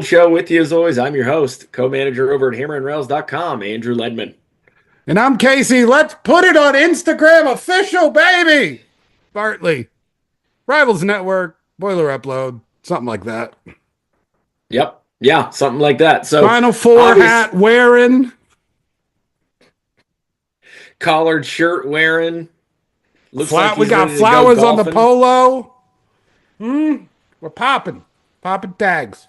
show with you as always. I'm your host, co-manager over at hammerandrails.com, Andrew Ledman. And I'm Casey. Let's put it on Instagram official, baby. Bartley, Rivals Network, Boiler Upload, something like that. Yep. Yeah, something like that. So Final Four hat wearing. Collared shirt wearing. Looks like he's We got ready to go flowers on the golfing. polo. We're popping tags.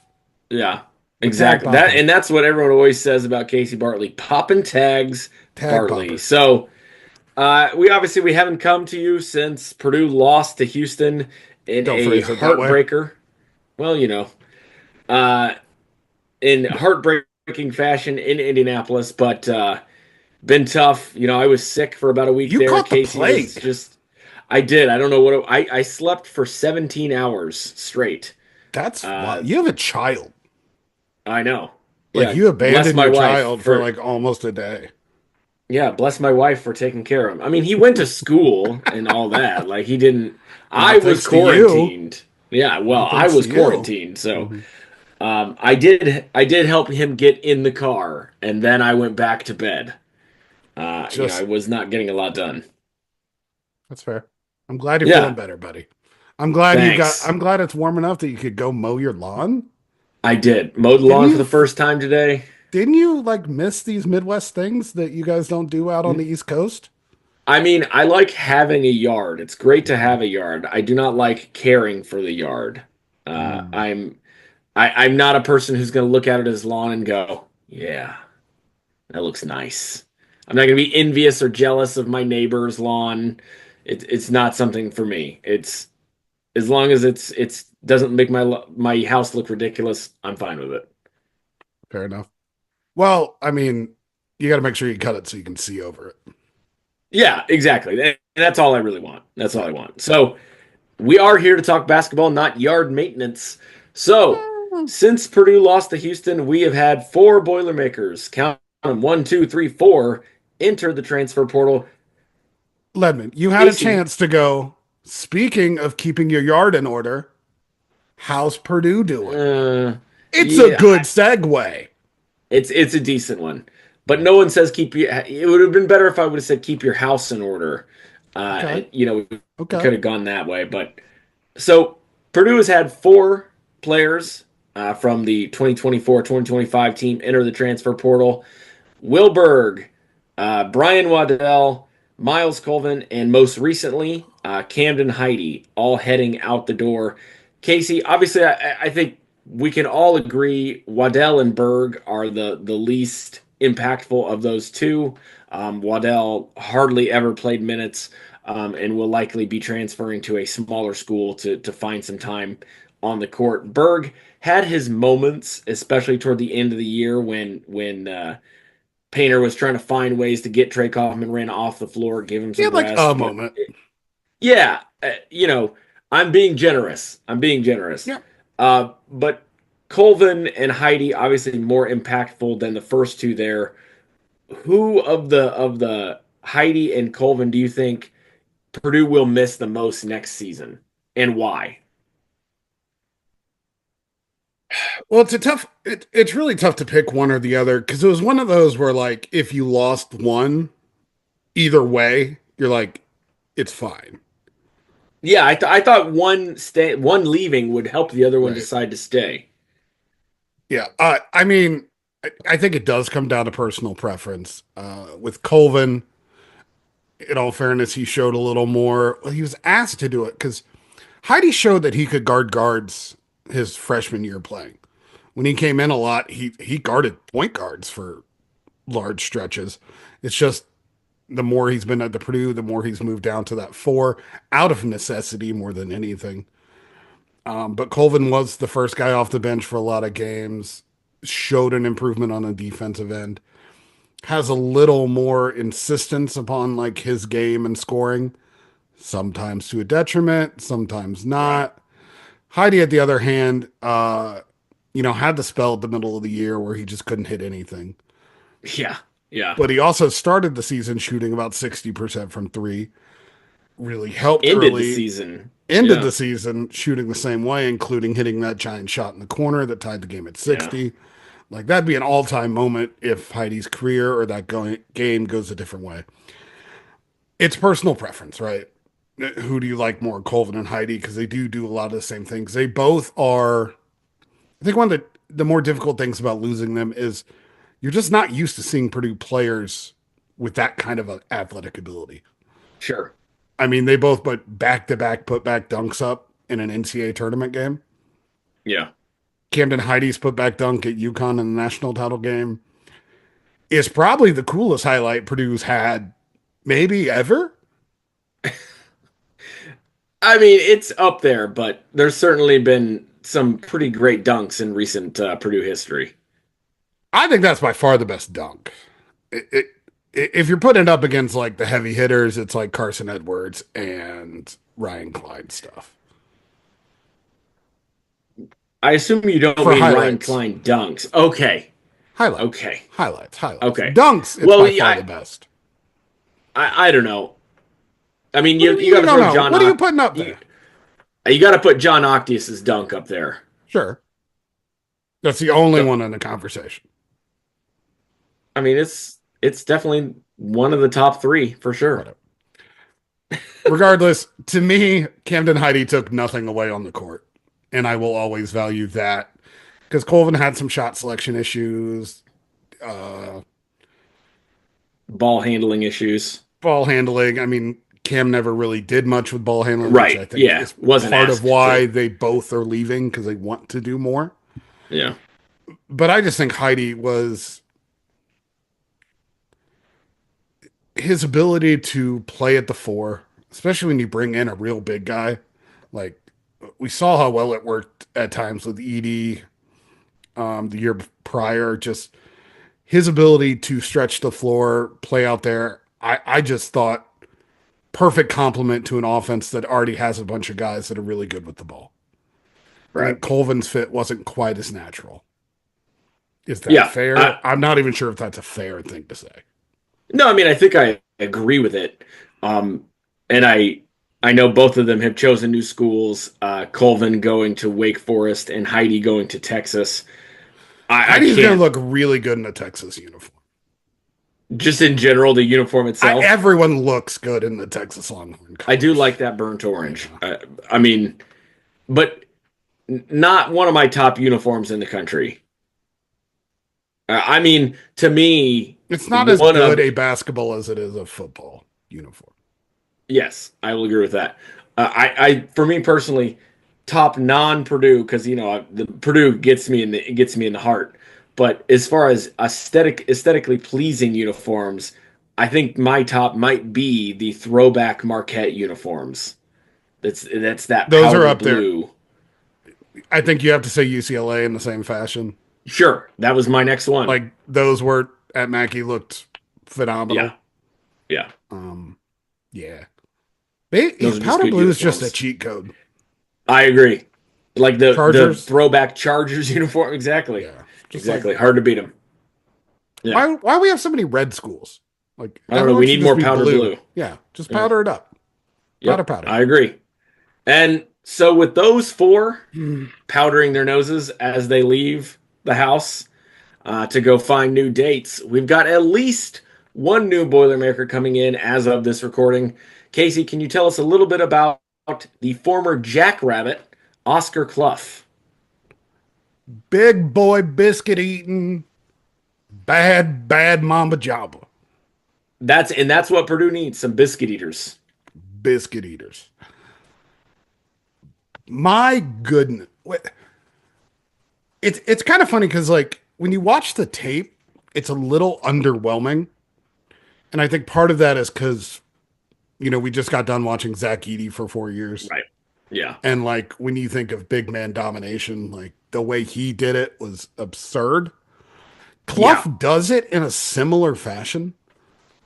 Yeah, We're tag exactly. popping. That's what everyone always says about Casey Bartley. Popping tags, Tag Bartley. popper. So we haven't come to you since Purdue lost to Houston in Don't a phrase it that way. heartbreaker. Well, in heartbreaking fashion in Indianapolis, but been tough. I was sick for about a week You there. caught the Casey was plague. just, I did. I don't know what I slept for 17 hours straight. That's Uh, wild. You have a child. I know. Like Yeah, you bless abandoned my your wife child for like almost a day. yeah, bless my wife for taking care of him. I mean, he went to school and all that. Like he didn't. I Not was thanks to you. quarantined. Yeah, well, Not I thanks was to you. quarantined, so Mhm. I did help him get in the car, and then I went back to bed. I Just was not getting a lot done. That's fair. I'm glad you're feeling Yeah, better, buddy. I'm glad thanks. I'm glad it's warm enough that you could go mow your lawn. I did mowed the Didn't lawn for you the first time today. didn't you like miss these Midwest things that you guys don't do out on the East Coast? I mean, I like having a yard. It's great to have a yard. I do not like caring for the yard. Uh, Mm. I'm I'm not a person who's going to look at it as lawn and go, yeah, that looks nice. I'm not going to be envious or jealous of my neighbor's lawn. It's not something for me. It's as long as it's doesn't make my house look ridiculous, I'm fine with it. Fair enough. Well, I mean, you got to make sure you cut it so you can see over it. Yeah, exactly. And that's all I really want. That's all I Right. want. So we are here to talk basketball, not yard maintenance. So, since Purdue lost to Houston, we have had four Boilermakers, count them, one, two, three, four, enter the transfer portal. Ledman, you had a Casey, chance to go. Speaking of keeping your yard in order, how's Purdue doing? uh, It's a yeah, good segue. it's a decent one, but no one says keep you. It would have been better if I would have said keep your house in order. Okay. And we Okay. could have gone that way, but so Purdue has had four players from the 2024-2025 team enter the transfer portal. Wilberg, Brian Waddell, Miles Colvin, and most recently, Camden Heidi, all heading out the door. Casey, obviously, I think we can all agree Waddell and Berg are the least impactful of those two. Waddell hardly ever played minutes and will likely be transferring to a smaller school to find some time on the court. Berg had his moments, especially toward the end of the year when Painter was trying to find ways to get Trey Kaufman ran off the floor, give him He some had like a rest. But moment. yeah, I'm being generous. I'm being generous. Yeah. But Colvin and Heidi obviously more impactful than the first two there. Who of the Heidi and Colvin do you think Purdue will miss the most next season, and why? Well, it's really tough to pick one or the other because it was one of those where like if you lost one, either way, you're like, it's fine. Yeah, I thought one leaving would help the other one Right. decide to stay. Yeah. I mean, I think it does come down to personal preference. With Colvin, in all fairness, he showed a little more. Well, he was asked to do it because Heidi showed that he could guard guards his freshman year playing. When he came in a lot, he guarded point guards for large stretches. It's just the more he's been at the Purdue, the more he's moved down to that four out of necessity more than anything. But Colvin was the first guy off the bench for a lot of games, showed an improvement on the defensive end, has a little more insistence upon like his game and scoring, sometimes to a detriment, sometimes Right. not. Heidi, at the other hand, had the spell at the middle of the year where he just couldn't hit anything. Yeah. Yeah. But he also started the season shooting about 60% from three. really helped Ended the early. season. Ended Yeah. the season shooting the same way, including hitting that giant shot in the corner that tied the game at Yeah. 60. Like that'd be an all-time moment if Heidi's career or that game goes a different way. It's personal preference, right? Who do you like more, Colvin and Heidi? Because they do a lot of the same things. They both are. I think one of the more difficult things about losing them is you're just not used to seeing Purdue players with that kind of athletic ability. Sure. I mean, they both put back-to-back put-back dunks up in an NCAA tournament game. Yeah. Camden Heidi's put-back dunk at UConn in the national title game is probably the coolest highlight Purdue's had maybe ever. I mean, it's up there, but there's certainly been some pretty great dunks in recent Purdue history. I think that's by far the best dunk. If you're putting it up against like the heavy hitters, it's like Carson Edwards and Ryan Klein stuff. I assume you don't For mean Ryan highlights, Klein dunks. Okay. highlights, Okay. highlights. Okay. Dunks, it's Well, by far the best. I don't know. I mean, What do you you got mean? to No, throw no. John. What are you putting up You, there? you got to put John Octius's dunk up there. Sure, that's the only So, one in the conversation. I mean, it's definitely one of the top three for sure. Whatever. Regardless, to me, Camden Heidi took nothing away on the court, and I will always value that because Colvin had some shot selection issues, uh, Ball handling issues. ball handling. I mean, Cam never really did much with ball handling, which I Right. think Yeah. is Wasn't part of asked why to. they both are leaving because they want to do more. Yeah. But I just think Heidi was his ability to play at the four, especially when you bring in a real big guy. Like we saw how well it worked at times with Edie the year prior. Just his ability to stretch the floor, play out there. I just thought perfect complement to an offense that already has a bunch of guys that are really good with the ball. I Right. think Colvin's fit wasn't quite as natural. Is that Yeah. fair? I'm not even sure if that's a fair thing to say. No, I mean, I think I agree with it. Um, and I know both of them have chosen new schools. Colvin going to Wake Forest and Heidi going to Texas. I Heidi's going to can't look really good in a Texas uniform. just in general the uniform itself. Everyone looks good in the Texas Longhorn I do colors. like that burnt orange. Yeah. I mean, but not one of my top uniforms in the country. I mean, to me, It's not as one good of a basketball as it is a football uniform. yes, I will agree with that. For me personally, top non-Purdue because the Purdue gets me in the heart. But as far as aesthetically pleasing uniforms, I think my top might be the throwback Marquette uniforms. That's that Those are powder up there. blue. I think you have to say UCLA in the same fashion. Sure, that was my next one. Like those were at Mackey looked phenomenal. Yeah, yeah, Yeah. those are just Powder good blue is just a uniforms. cheat code. I agree. Like the Chargers. throwback Chargers uniform, exactly, Yeah. Just like exactly. Hard to beat them. Yeah. why we have so many red schools? Like I don't know. everyone We should need just more be powder blue. blue. Yeah. Just Yeah. powder it up. Yep. Powder. I agree. And so with those four Mm. powdering their noses as they leave the house to go find new dates, we've got at least one new Boilermaker coming in as of this recording. Casey, can you tell us a little bit about the former Jackrabbit, Oscar Clough? Big boy biscuit eating, bad mamba jamba. That's what Purdue needs, some biscuit eaters. Biscuit eaters. My goodness. It's kind of funny because like when you watch the tape, it's a little underwhelming. And I think part of that is because, we just got done watching Zach Edey for 4 years. Right. Yeah. And like when you think of big man domination, like the way he did it was absurd. Clough Yeah. does it in a similar fashion.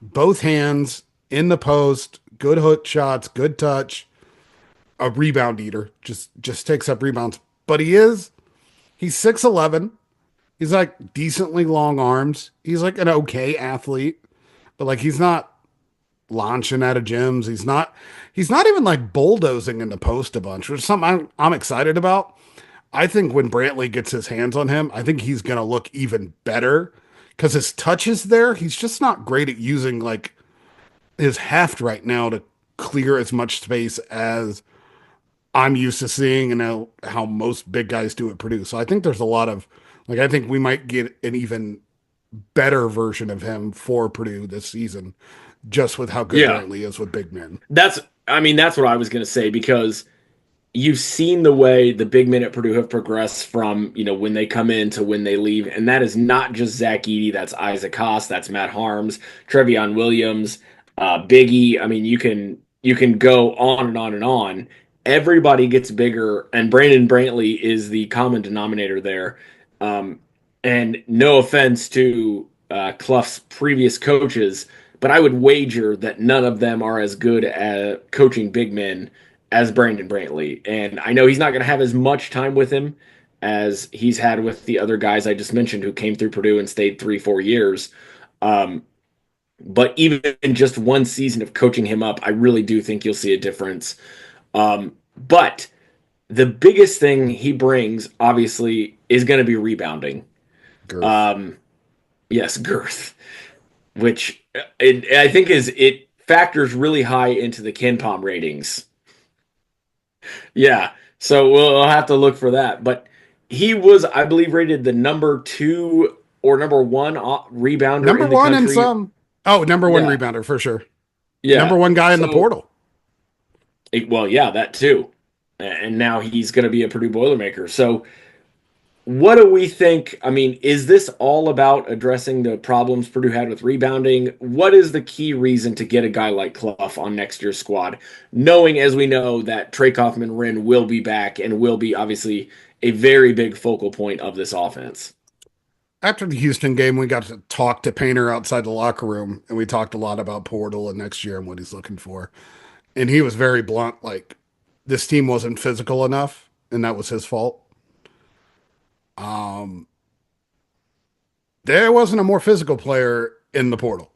Both hands in the post, good hook shots, good touch, a rebound eater, just takes up rebounds. But he's 6'11". He's like decently long arms. He's like an okay athlete, but like he's not launching out of gyms. He's not even like bulldozing in the post a bunch, which is something I'm excited about. I think when Brantley gets his hands on him, I think he's going to look even better because his touch is there. He's just not great at using like his heft right now to clear as much space as I'm used to seeing and how most big guys do at Purdue. So I think there's a lot of like I think we might get an even better version of him for Purdue this season, just with how good Yeah. Brantley is with big men. That's what I was going to say because you've seen the way the big men at Purdue have progressed from, when they come in to when they leave. And that is not just Zach Edey. That's Isaac Haas. That's Matt Harms, Trevion Williams, Biggie. I mean, you can go on and on and on. Everybody gets bigger, and Brandon Brantley is the common denominator there. Um, and no offense to Clough's previous coaches, but I would wager that none of them are as good at coaching big men as Brandon Brantley. And I know he's not going to have as much time with him as he's had with the other guys I just mentioned who came through Purdue and stayed 3, 4 years. Um, but even in just one season of coaching him up, I really do think you'll see a difference. But the biggest thing he brings, obviously, is going to be rebounding. Girth. Um, yes, girth, which I think it factors really high into the Ken Palm ratings. Yeah, so we'll have to look for that. But he was, I believe, rated the number two or number one rebounder Number in the one in country. some. Oh, number one Yeah, rebounder for sure. Number yeah. one guy in the So, portal. well, yeah, that too. And now he's going to be a Purdue Boilermaker. So, what do we think? I mean, is this all about addressing the problems Purdue had with rebounding? What is the key reason to get a guy like Clough on next year's squad, knowing as we know that Trey Kaufman-Renn will be back and will be obviously a very big focal point of this offense? After the Houston game, we got to talk to Painter outside the locker room, and we talked a lot about Portal and next year and what he's looking for. And he was very blunt, like this team wasn't physical enough, and that was his fault. Um, there wasn't a more physical player in the portal.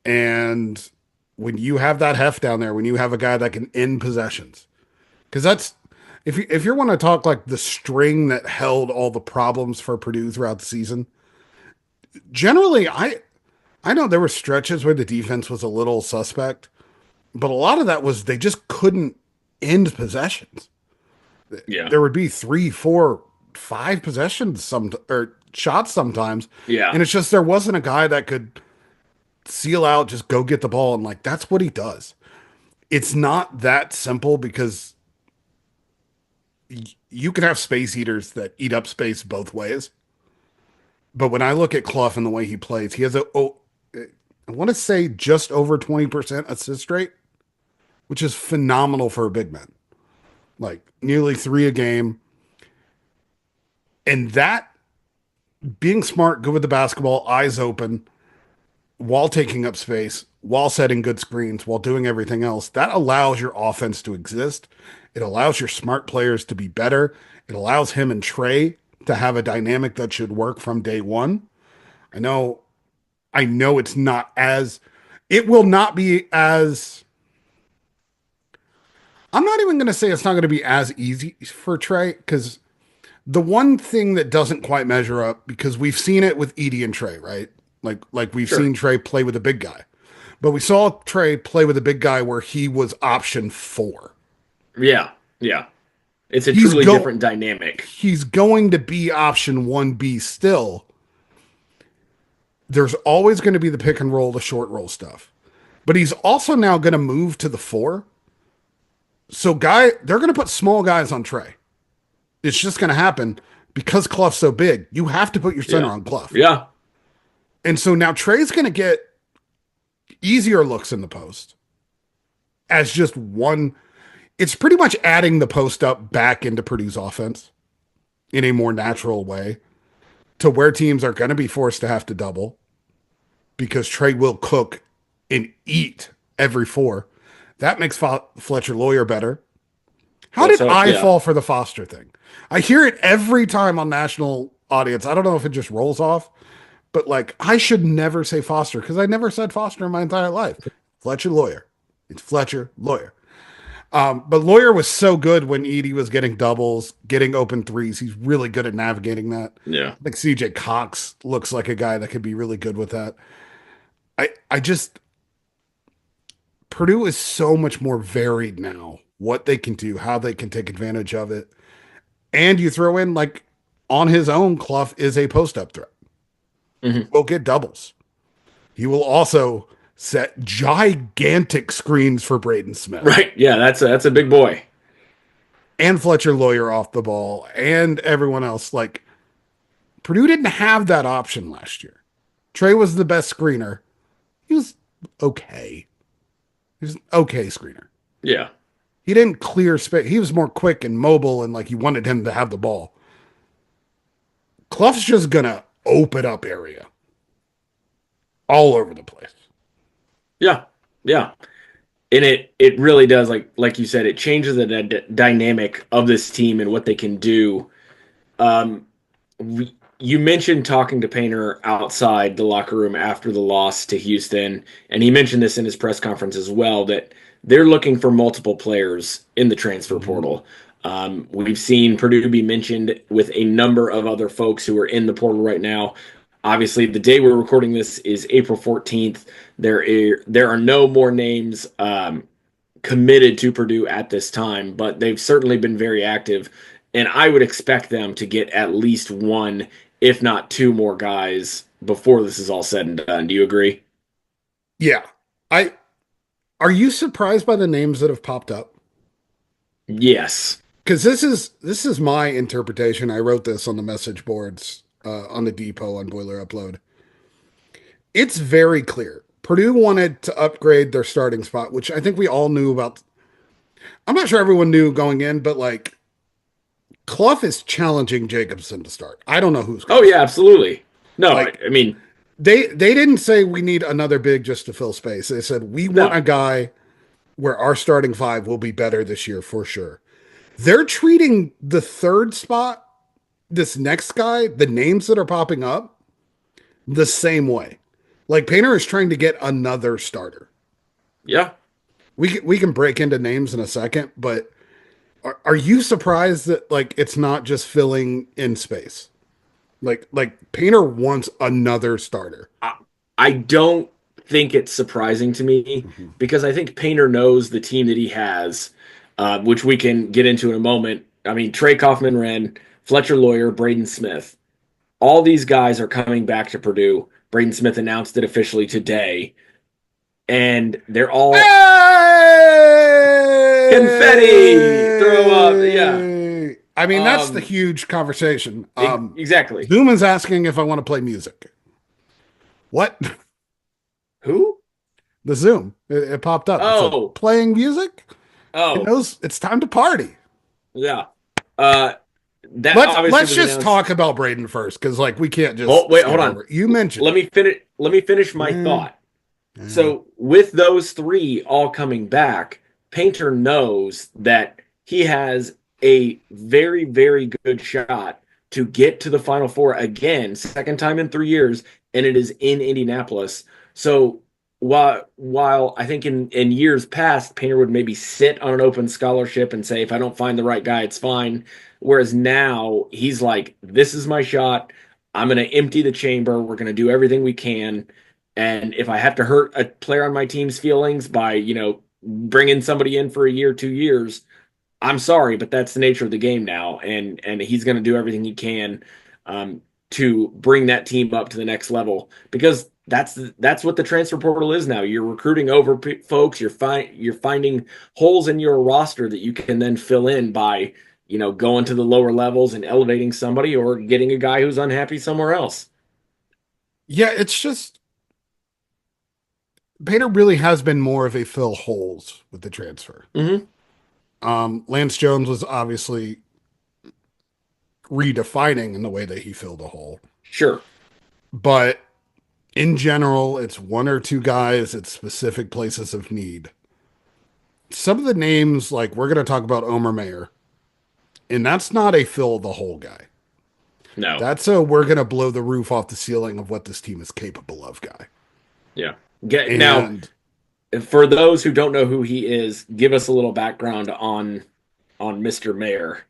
And when you have that heft down there, when you have a guy that can end possessions, because that's if you want to talk like the string that held all the problems for Purdue throughout the season, generally I know there were stretches where the defense was a little suspect, but a lot of that was they just couldn't end possessions. Yeah. There would be 3, 4, 5 possessions some or shots sometimes, Yeah. and it's just there wasn't a guy that could seal out, just go get the ball, and like that's what he does. It's not that simple because you can have space eaters that eat up space both ways. But when I look at Clough and the way he plays, he has I want to say just over 20% assist rate, which is phenomenal for a big man. Like nearly 3 a game. And that being smart, good with the basketball, eyes open, while taking up space, while setting good screens, while doing everything else, that allows your offense to exist. It allows your smart players to be better. It allows him and Trey to have a dynamic that should work from day one. I know it's not as it will not be as I'm not even going to say it's not going to be as easy for Trey because the one thing that doesn't quite measure up because we've seen it with Edie and Trey, right? Like we've Sure. seen Trey play with a big guy. But we saw Trey play with a big guy where he was option 4. Yeah. Yeah. It's a He's truly go different dynamic. he's going to be option 1B still. There's always going to be the pick and roll, the short roll stuff. But he's also now going to move to the 4. So they're going to put small guys on Trey. It's just going to happen because Clough's so big. You have to put your center Yeah. on Clough. Yeah. And so now Trey's going to get easier looks in the post as just one. It's pretty much adding the post up back into Purdue's offense in a more natural way to where teams are going to be forced to have to double because Trey will cook and eat every 4. That makes Fletcher Lawyer better. How Let's did hope, I yeah. fall for the Foster thing? I hear it every time on national audience. I don't know if it just rolls off, but like I should never say Foster because I never said Foster in my entire life. Fletcher Lawyer. It's Fletcher Lawyer. But Lawyer was so good when Edie was getting doubles, getting open threes. He's really good at navigating that. Yeah. I think CJ Cox looks like a guy that could be really good with that. I just Purdue is so much more varied now. What they can do, how they can take advantage of it. And you throw in like on his own, Clough is a post up threat. Hmm. Will get doubles. He will also set gigantic screens for Braden Smith Right. Yeah, that's a big boy. and Fletcher Lawyer off the ball and everyone else. Like Purdue didn't have that option last year. Trey was the best screener. He was okay. He was an okay screener. Yeah. He didn't clear space. He was more quick and mobile and like you wanted him to have the ball. Clough's just gonna open up area all over the place. Yeah. Yeah. And it really does, like you said, it changes the dynamic of this team and what they can do. You mentioned talking to Painter outside the locker room after the loss to Houston, and he mentioned this in his press conference as well, that they're looking for multiple players in the transfer Mm-hmm. portal. We've seen Purdue be mentioned with a number of other folks who are in the portal right now. Obviously, the day we're recording this is April 14th. There are no more names committed to Purdue at this time, but they've certainly been very active. And I would expect them to get at least one, if not two more guys before this is all said and done. Do you agree? Yeah. I Are you surprised by the names that have popped up? Yes. Because this is my interpretation. I wrote this on the message boards on the depot on Boiler Upload. It's very clear. Purdue wanted to upgrade their starting spot, which I think we all knew about. I'm not sure everyone knew going in, but like Clough is challenging Jacobson to start. I don't know who's Oh, going to yeah, start. absolutely. No, I, Like I mean, they didn't say we need another big just to fill space. They said we want no. a guy where our starting five will be better this year for sure. They're treating the third spot, this next guy, the names that are popping up, the same way. Like Painter is trying to get another starter. Yeah. We can break into names in a second, but are you surprised that like it's not just filling in space? Like Painter wants another starter. I, I don't think it's surprising to me Mhm. because I think Painter knows the team that he has, which we can get into in a moment. I mean, Trey Kaufman Wren, Fletcher Lawyer, Braden Smith. All these guys are coming back to Purdue. Braden Smith announced it officially today, and they're all confetti. Throw up, yeah. Hey! I mean, that's the Um, huge conversation. exactly. Zoom is asking if I want to play music. What? Who? The Zoom. It popped up. It said Oh, playing music. It oh, knows it's time to party. yeah. Uh, that obviously Let's was just announced. talk about Braden first, because like we can't Oh, just wait, hold skip on. over it. You mentioned Let it. me finish. Let me finish my Eh, thought. eh. So, with those three all coming back, Painter knows that he has a very, very good shot to get to the Final Four again, second time in 3 years, and it is in Indianapolis. So, while I think in years past, Painter would maybe sit on an open scholarship and say, if I don't find the right guy, it's fine. Whereas now he's like, this is my shot. I'm going to empty the chamber. We're going to do everything we can. And if I have to hurt a player on my team's feelings by, bringing somebody in for a year, 2 years, I'm sorry, but that's the nature of the game now. And he's going to do everything he can um, to bring that team up to the next level because that's what the transfer portal is now. You're recruiting over folks. You're finding holes in your roster that you can then fill in by going to the lower levels and elevating somebody or getting a guy who's unhappy somewhere else. Yeah, it's just Painter really has been more of a fill holes with the transfer. Hmm. Lance Jones was obviously redefining in the way that he filled a hole, Sure. but in general, it's one or two guys at specific places of need. Some of the names, like we're going to talk about Omer Mayer, and that's not a fill the hole guy. No. That's a we're going to blow the roof off the ceiling of what this team is capable of guy. Yeah. Get now. And For those who don't know who he is, give us a little background on Mr. Mayer.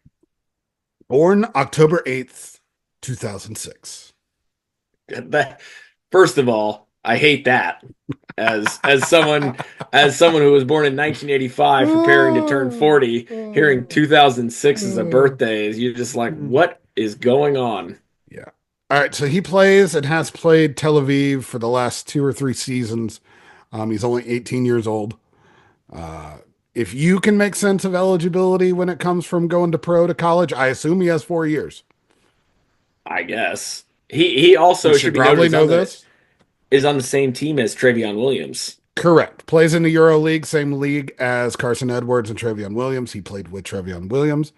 Born October 8th, 2006. That, first of all, I hate that as someone who was born in 1985, preparing to turn 40, hearing 2006 as a birthday, you're just like, what is going on? Yeah. All right. So he plays and has played Tel Aviv for the last 2 or 3 seasons. He's only 18 years old. Uh, if you can make sense of eligibility when it comes from going to pro to college, I assume he has 4 years. I guess he You also should should be noted probably know this. is on the same team as Travion Williams. Correct. Plays in the Euro League, same league as Carson Edwards and Trevion Williams. He played with Trevion Williams.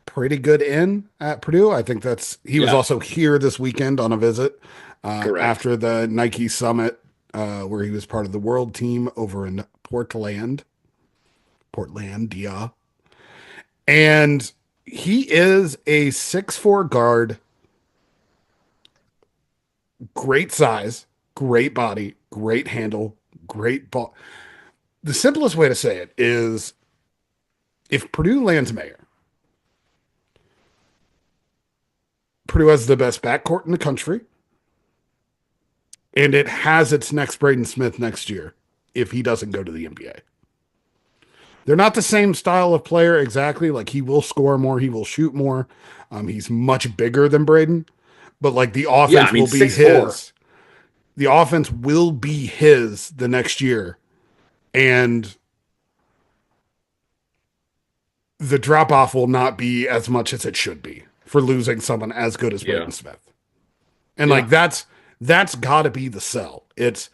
Pretty good in at Purdue. I think he was Yeah, also here this weekend on a visit correct. after the Nike Summit, where he was part of the world team over in Portlandia. And he is a 6'4" guard, great size, great body, great handle, great ball. The simplest way to say it is if Purdue lands Mayer, Purdue has the best backcourt in the country, and it has its next Braden Smith next year if he doesn't go to the NBA. They're not the same style of player exactly. Like he will score more, he will shoot more. He's much bigger than Braden, but like the Yeah, I offense mean will be 6'4". his. The offense will be his the next year, and the drop off will not be as much as it should be for losing someone as good as Yeah, Braden Smith. And like yeah. that's got to be the sell. It's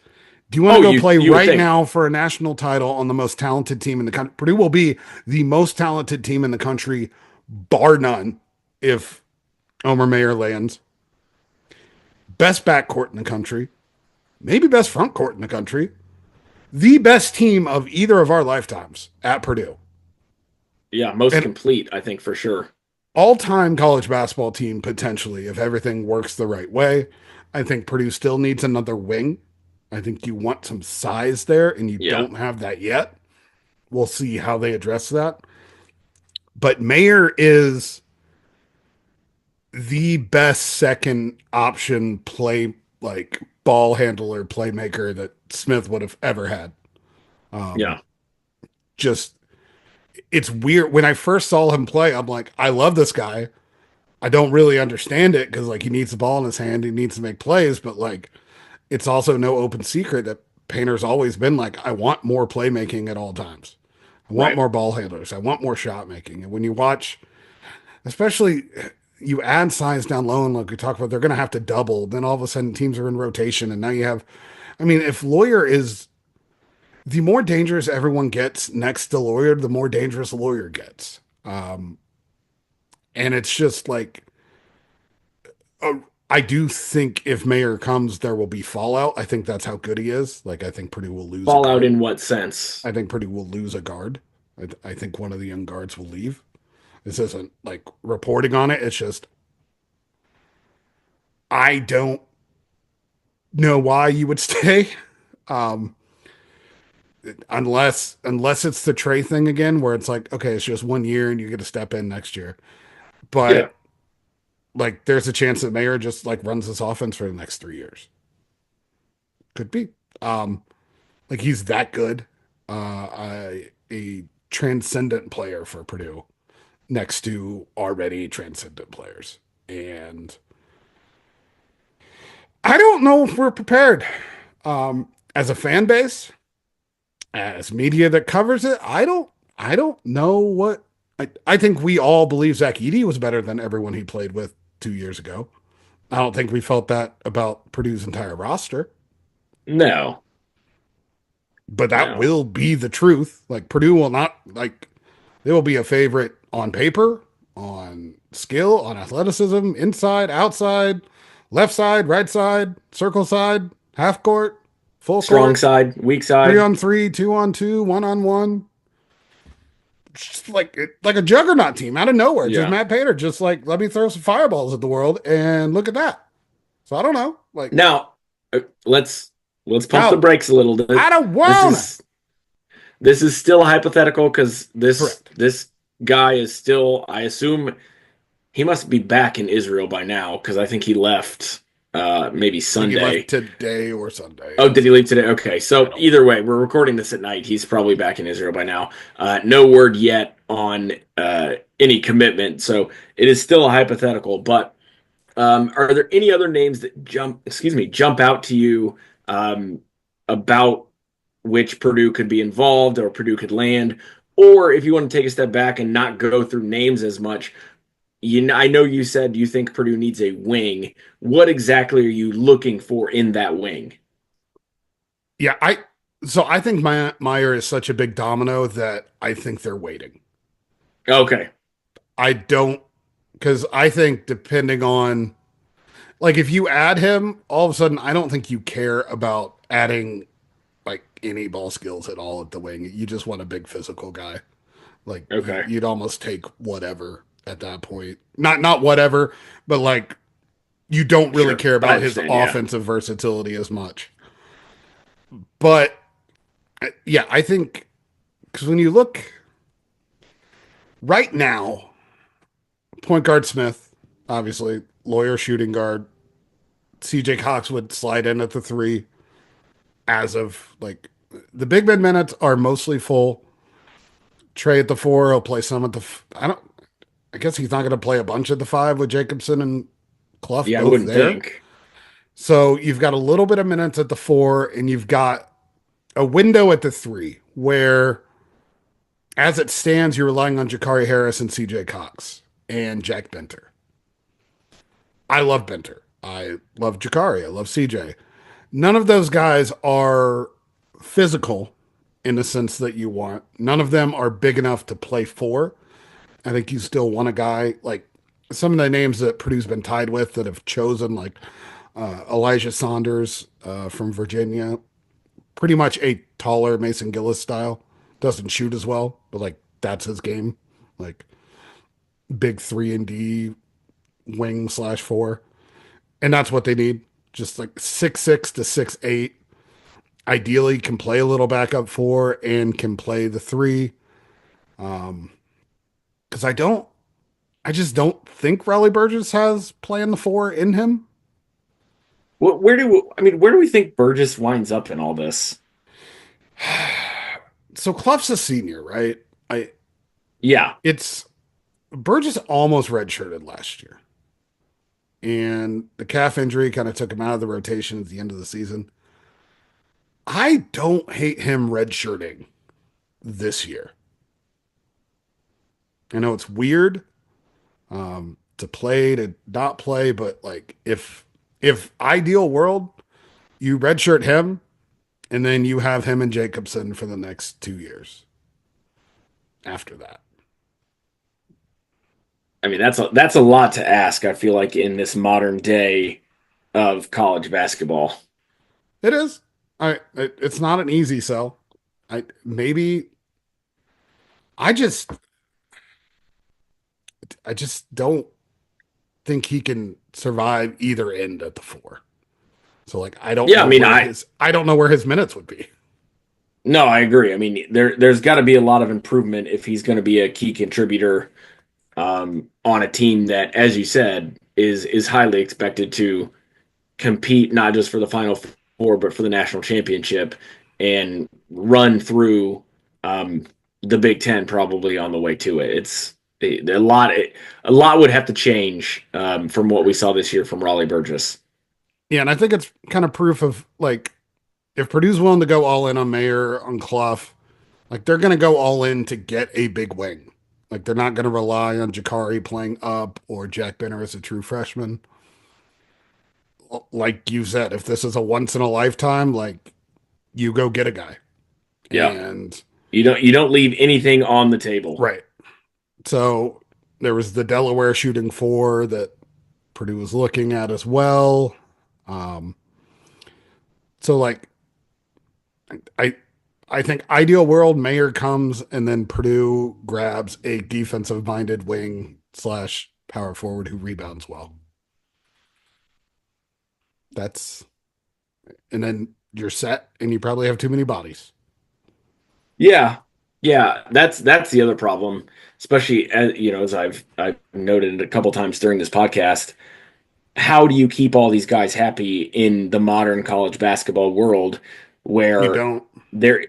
do you want to Oh, go you play you would right think. now for a national title on the most talented team in the country? Purdue will be the most talented team in the country, bar none, if Omer Mayer lands. Best backcourt in the country, maybe best front court in the country, the best team of either of our lifetimes at Purdue. Yeah, most And complete, I think for sure. all-time college basketball team potentially if everything works the right way. I think Purdue still needs another wing. I think you want some size there and you Yeah, don't have that yet. We'll see how they address that. But Mayer is the best second option play like ball handler playmaker that Smith would have ever had. Um yeah, just it's weird when I first saw him play, I'm like, I love this guy. I don't really understand it because like he needs the ball in his hand, he needs to make plays, but like it's also no open secret that Painter's always been like, I want more playmaking at all times. I want right. more ball handlers. I want more shot making. And when you watch, especially you add size down low, and like we talked about, they're going to have to double. Then all of a sudden teams are in rotation, and now you have, I mean, if Lawyer is the more dangerous everyone gets next to Lawyer, the more dangerous Lawyer gets. And it's just like I do think if Mayer comes, there will be fallout. I think that's how good he is. Like, I think Purdue will lose a Fallout guard. in what sense? I think Purdue will lose a guard. I think one of the young guards will leave. This isn't like reporting on it. It's just, I don't know why you would stay. Um, unless it's the Trey thing again, where it's like, okay, it's just 1 year and you get to step in next year. Yeah, But like, there's a chance that Mayer just like runs this offense for the next 3 years. Could be. Um, Like he's that good. A transcendent player for Purdue next to already transcendent players. And I don't know if we're prepared. As a fan base, as media that covers it, I don't know what I think we all believe Zach Edey was better than everyone he played with 2 years ago. I don't think we felt that about Purdue's entire roster. no, But that no, will be the truth. Like Purdue will not like they will be a favorite on paper, on skill, on athleticism, inside, outside, left side, right side, circle side, half court, full strong court, side, weak three side. on three, 2 on 2, 1 on 1. Just like a juggernaut team out of nowhere. Just Yeah. Matt Painter, just like let me throw some fireballs at the world and look at that. So I don't know. Like Now, let's. let's pump the No, brakes a little. I don't This wanna. is this is still hypothetical because this Correct. this guy is still. I assume he must be back in Israel by now because I think he left maybe I think he left Sunday. today or Sunday. Oh, did he leave today? Okay, I so don't. either way, we're recording this at night. He's probably back in Israel by now. No word yet on any commitment, so it is still a hypothetical. But are there any other names that jump out to you um, about which Purdue could be involved or Purdue could land? Or if you want to take a step back and not go through names as much, I know you said you think Purdue needs a wing. What exactly are you looking for in that wing? Yeah, I think Meyer is such a big domino that I think they're waiting. Okay, I don't because I think depending on like if you add him, all of a sudden I don't think you care about adding like any ball skills at all at the wing. You just want a big physical guy. Like okay, you'd almost take whatever at that point. Not whatever, but like you don't really sure. care I about his understand. Yeah. offensive versatility as much. But yeah, I think because when you look right now, point guard Smith, obviously, lawyer shooting guard, CJ Cox would slide in at the three as of like the big men minutes are mostly full. Trey at the four, he'll play some at the. I don't. I guess he's not going to play a bunch at the five with Jacobson and Clough Yeah, I both wouldn't there. think. So you've got a little bit of minutes at the four, and you've got a window at the three where, as it stands, you're relying on Jakari Harris and CJ Cox and Jack Benter. I love Benter. I love Jakari. I love CJ. None of those guys are physical in the sense that you want. None of them are big enough to play four. I think you still want a guy like some of the names that Purdue's been tied with that have chosen, like Elijah Saunders from Virginia, pretty much a taller Mason Gillis style. Doesn't shoot as well, but like that's his game. Like big 3-and-D wing slash four. And that's what they need. Just like 6'6" to 6'8". Ideally can play a little backup four and can play the three. Because I just don't think Raleigh Burgess has playing the four in him. Where do we think Burgess winds up in all this? So Clough's a senior, right? I Yeah, it's Burgess almost redshirted last year, and the calf injury kind of took him out of the rotation at the end of the season. I don't hate him redshirting this year. I know it's weird to play to not play, but like if ideal world, you redshirt him and then you have him and Jacobson for the next 2 years after that. I mean that's a lot to ask. I feel like in this modern day of college basketball. It is. It's not an easy sell. I maybe I just I just don't think he can survive either end at the four. So like Yeah, I mean I don't know where his minutes would be. no, I agree. I mean there's got to be a lot of improvement if he's going to be a key contributor on a team that, as you said, is highly expected to compete not just for the Final Four but for the national championship and run through um, the Big Ten probably on the way to it. It's a lot would have to change from what we saw this year from Raleigh Burgess. Yeah, and I think it's kind of proof of like if Purdue's willing to go all in on Mayer on Clough, like they're going to go all in to get a big wing. Like they're not going to rely on Jakari playing up or Jack Benner as a true freshman. Like you said, if this is a once in a lifetime, like you go get a guy. Yeah, And you don't leave anything on the table. right. So there was the Delaware shooting four that Purdue was looking at as well. Um, so like I I think ideal world Mayer comes and then Purdue grabs a defensive minded wing slash power forward who rebounds well. That's and then you're set and you probably have too many bodies. Yeah. Yeah, that's the other problem, especially as as I've noted a couple times during this podcast. How do you keep all these guys happy in the modern college basketball world You where don't. there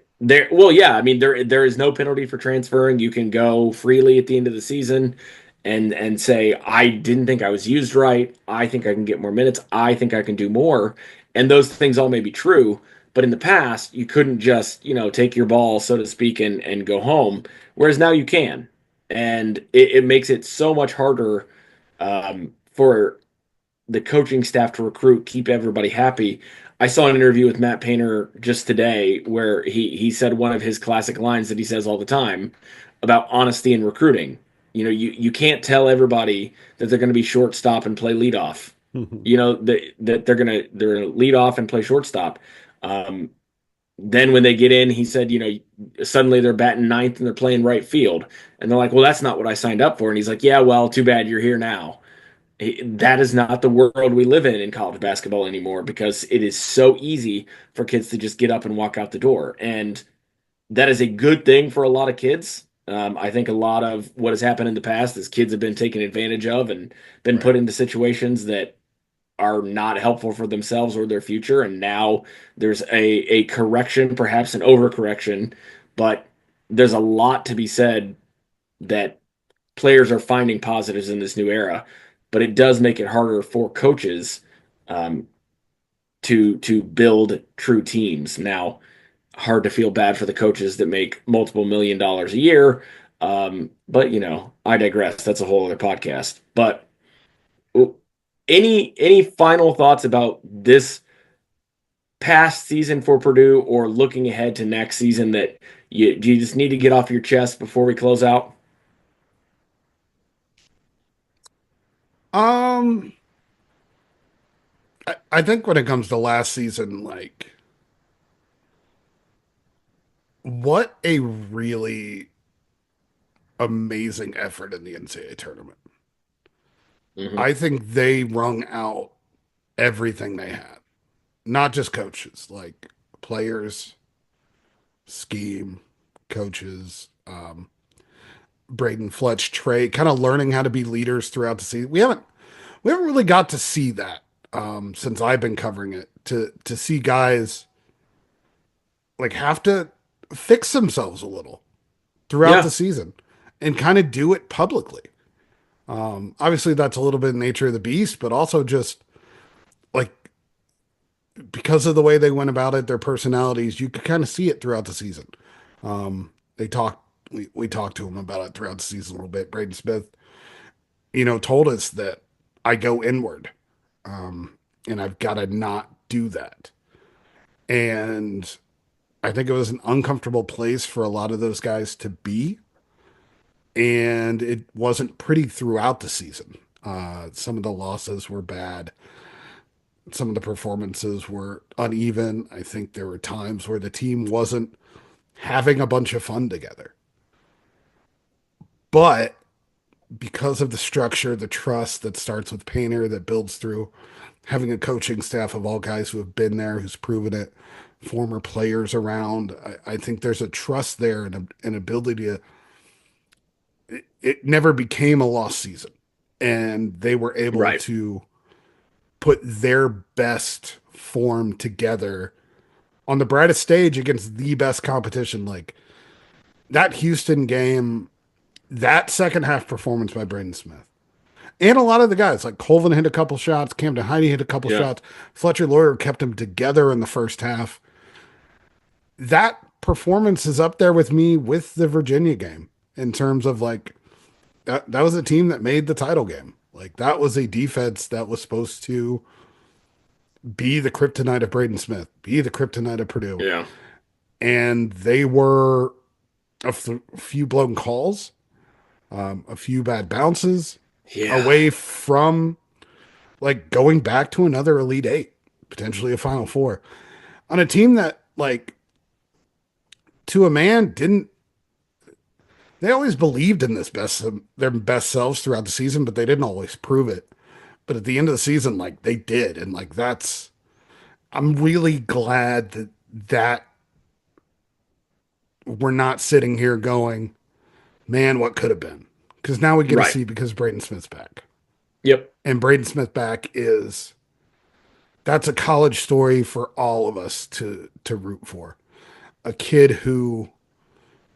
well yeah, I mean there is no penalty for transferring. You can go freely at the end of the season and say I didn't think I was used right. I think I can get more minutes. I think I can do more. And those things all may be true, but in the past you couldn't just, take your ball so to speak and go home, whereas now you can. And it makes it so much harder for the coaching staff to recruit, keep everybody happy. I saw an interview with Matt Painter just today where he said one of his classic lines that he says all the time about honesty in recruiting. You can't tell everybody that they're going to be shortstop and play leadoff. That they're gonna lead off and play shortstop. Um, then when they get in, he said, suddenly they're batting ninth and they're playing right field, and they're like, "Well, that's not what I signed up for." And he's like, "Yeah, well, too bad you're here now." That is not the world we live in college basketball anymore because it is so easy for kids to just get up and walk out the door. And that is a good thing for a lot of kids. I think a lot of what has happened in the past is kids have been taken advantage of and been Right. put into situations that are not helpful for themselves or their future. And now there's a correction, perhaps an overcorrection, but there's a lot to be said that players are finding positives in this new era, but it does make it harder for coaches um, to build true teams. Now, hard to feel bad for the coaches that make multiple $1 million a year, but I digress. That's a whole other podcast. But any final thoughts about this past season for Purdue or looking ahead to next season that you just need to get off your chest before we close out? Um, I think when it comes to last season, like, what a really amazing effort in the NCAA tournament. Hmm. I think they wrung out everything they had, not just coaches, like players, scheme, coaches, Braden, Fletch, Trey, kind of learning how to be leaders throughout the season. We haven't really got to see that since I've been covering it. To see guys like have to fix themselves a little throughout the Yeah, season and kind of do it publicly. Obviously, that's a little bit in the nature of the beast, but also just like because of the way they went about it, their personalities, you could kind of see it throughout the season. They talked, we talked to him about it throughout the season a little bit. Braden Smith, told us that I go inward, and I've got to not do that. And I think it was an uncomfortable place for a lot of those guys to be. And it wasn't pretty throughout the season. Some of the losses were bad. Some of the performances were uneven. I think there were times where the team wasn't having a bunch of fun together. But because of the structure, the trust that starts with Painter, that builds through having a coaching staff of all guys who have been there, who's proven it, former players around, I think there's a trust there and an ability to. It never became a lost season, and they were able right. to put their best form together on the brightest stage against the best competition. Like that Houston game, that second half performance by Braden Smith. And a lot of the guys, like Colvin hit a couple shots, Camden Heide hit a couple Yeah. shots, Fletcher Lawyer kept them together in the first half. That performance is up there with me with the Virginia game in terms of like that was a team that made the title game. Like that was a defense that was supposed to be the kryptonite of Braden Smith, be the kryptonite of Purdue. Yeah. And they were few blown calls, a few bad bounces Yeah. away from like going back to another Elite Eight, potentially a Final Four on a team that like to a man didn't. They always believed in their best selves throughout the season, but they didn't always prove it. But at the end of the season, like they did, and like I'm really glad that we're not sitting here going, man, what could have been? Because now we get to Right. see because Braden Smith's back. Yep. And Braden Smith back is that's a college story for all of us to root for. A kid who,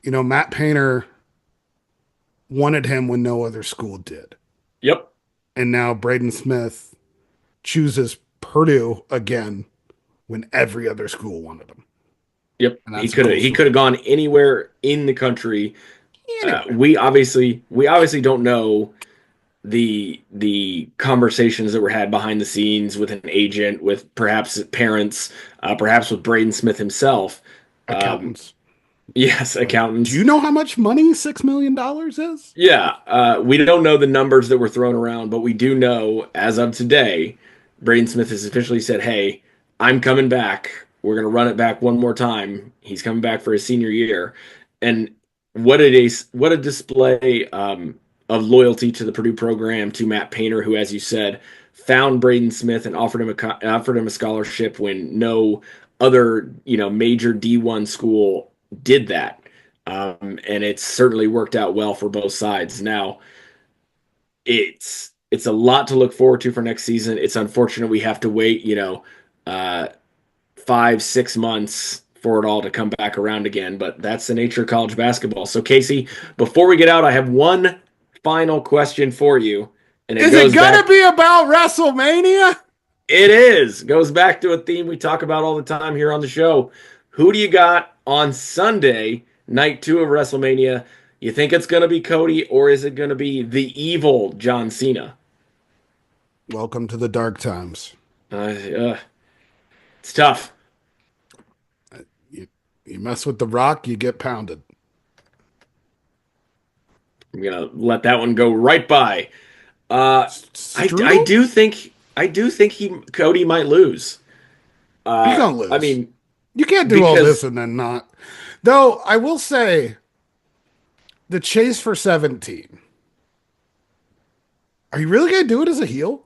Matt Painter wanted him when no other school did. Yep. And now Braden Smith chooses Purdue again when every other school wanted him. Yep. And He that's a could have cool he could story. have gone anywhere in the country. Anywhere. We obviously don't know the conversations that were had behind the scenes with an agent, with perhaps parents, perhaps with Braden Smith himself. Um, Accountants. yes, Do accountants. you know how much money $6 million is? Yeah, we don't know the numbers that were thrown around, but we do know as of today, Braden Smith has officially said, "Hey, I'm coming back. We're going to run it back one more time." He's coming back for his senior year, and what a display of loyalty to the Purdue program, to Matt Painter, who, as you said, found Braden Smith and offered him a scholarship when no other major D1 school did that. And it's certainly worked out well for both sides. Now, it's a lot to look forward to for next season. It's unfortunate we have to wait, 5, 6 months for it all to come back around again, but that's the nature of college basketball. So, Casey, before we get out, I have one final question for you, and it Is it goes gonna back. be about WrestleMania? It is. Goes back to a theme we talk about all the time here on the show. Who do you got on Sunday, night two of WrestleMania? You think it's going to be Cody, or is it going to be the evil John Cena? Welcome to the dark times. It's tough. You, you mess with the Rock, you get pounded. I'm going to let that one go right by. Uh, I Strudel? do think he Cody might lose. He's Uh, gonna I lose. mean, You can't do all this because and then not. Though I will say, the chase for 17. Are you really gonna do it as a heel?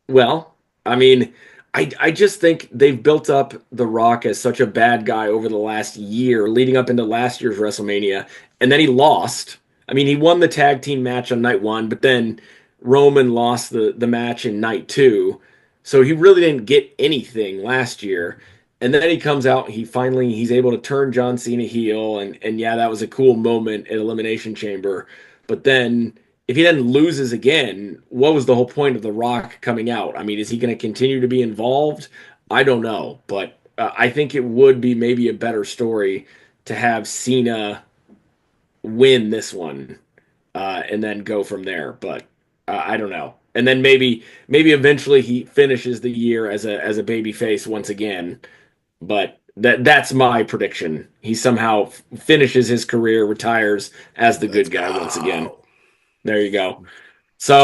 Well, I mean, I just think they've built up The Rock as such a bad guy over the last year, leading up into last year's WrestleMania, and then he lost. I mean, he won the tag team match on night one, but then Roman lost the match in night two, so he really didn't get anything last year. And then he comes out, he's able to turn John Cena heel, and yeah, that was a cool moment at Elimination Chamber. But then if he then loses again, what was the whole point of The Rock coming out? I mean, is he going to continue to be involved? I don't know, but I think it would be maybe a better story to have Cena win this one and then go from there. But I don't know. And then maybe eventually he finishes the year as a baby face once again. But that's my prediction. He somehow finishes his career, retires as the Let's good guy once again. go. There you go.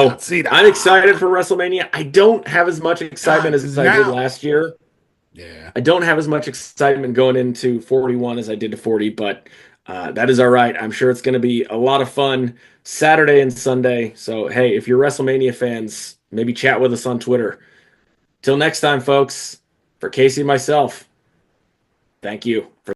John So I'm Cena. excited for WrestleMania. I don't have as much excitement Because as I did now. last year. Yeah. I don't have as much excitement going into 41 as I did to 40, but that is all right. I'm sure it's going to be a lot of fun Saturday and Sunday. So, hey, if you're WrestleMania fans, maybe chat with us on Twitter. Till next time, folks, for Casey and myself, thank you for